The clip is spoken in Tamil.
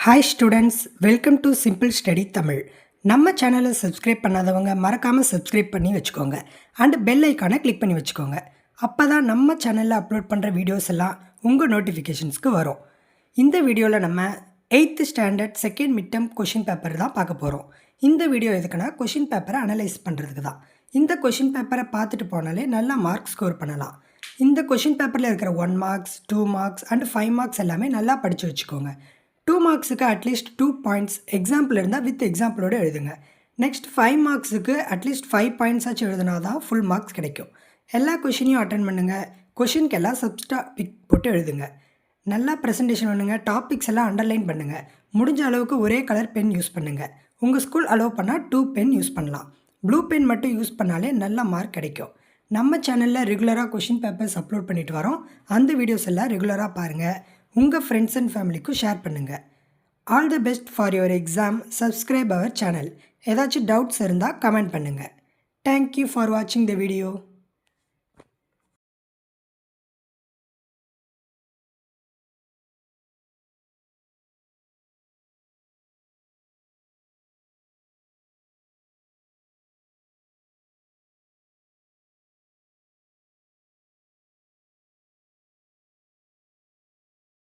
Hi students, welcome to simple study Tamil. நம்ம சேனலை சப்ஸ்கிரைப் பண்ணாதவங்க மறக்காமல் சப்ஸ்கிரைப் பண்ணி வச்சுக்கோங்க. அண்ட் பெல் ஐக்கானை கிளிக் பண்ணி வச்சுக்கோங்க. அப்போ தான் நம்ம சேனலில் அப்லோட் பண்ணுற வீடியோஸ் எல்லாம் உங்கள் நோட்டிஃபிகேஷன்ஸ்க்கு வரும். இந்த வீடியோவில் நம்ம 8th standard second mid term question paper தான் பார்க்க போகிறோம். இந்த வீடியோ எதுக்குன்னா கொஷின் பேப்பரை அனலைஸ் பண்ணுறதுக்கு தான். இந்த கொஷின் பேப்பரை பார்த்துட்டு போனாலே நல்லா மார்க் ஸ்கோர் பண்ணலாம். இந்த கொஷின் பேப்பரில் இருக்கிற 1 மார்க்ஸ் 2 மார்க்ஸ் அண்ட் 5 மார்க்ஸ் எல்லாமே நல்லா படித்து வச்சுக்கோங்க. 2 மார்க்ஸுக்கு அட்லீஸ்ட் 2 பாயிண்ட்ஸ் எக்ஸாம்பிள் இருந்தால் வித் எக்ஸாம்பிளோடு எழுதுங்க. நெக்ஸ்ட் 5 மார்க்ஸுக்கு அட்லீஸ்ட் 5 பாயிண்ட்ஸ் ஆச்சு எழுதுனா தான் ஃபுல் மார்க்ஸ் கிடைக்கும். எல்லா கொஷினையும் அட்டன் பண்ணுங்கள். கொஷினுக்கு எல்லாம் சப்ஸ்டாபிக் போட்டு எழுதுங்க. நல்லா ப்ரெசன்டேஷன் பண்ணுங்கள். டாபிக்ஸ் எல்லாம் அண்டர்லைன் பண்ணுங்கள். முடிஞ்ச அளவுக்கு ஒரே கலர் பென் யூஸ் பண்ணுங்கள். உங்கள் ஸ்கூல் அலோவ் பண்ணால் 2 பென் யூஸ் பண்ணலாம். ப்ளூ பென் மட்டும் யூஸ் பண்ணாலே நல்ல மார்க் கிடைக்கும். நம்ம சேனலில் ரெகுலராக கொஷின் பேப்பர்ஸ் அப்லோட் பண்ணிட்டு வரோம். அந்த வீடியோஸ் எல்லாம் ரெகுலராக பாருங்கள். உங்கள் ஃப்ரெண்ட்ஸ் அண்ட் ஃபேமிலிக்கும் ஷேர் பண்ணுங்கள். All the best for your exam. Subscribe our channel. ஏதாச்சும் டவுட்ஸ் இருந்தால் கமெண்ட் பண்ணுங்கள். தேங்க்யூ ஃபார் வாட்சிங் த வீடியோ.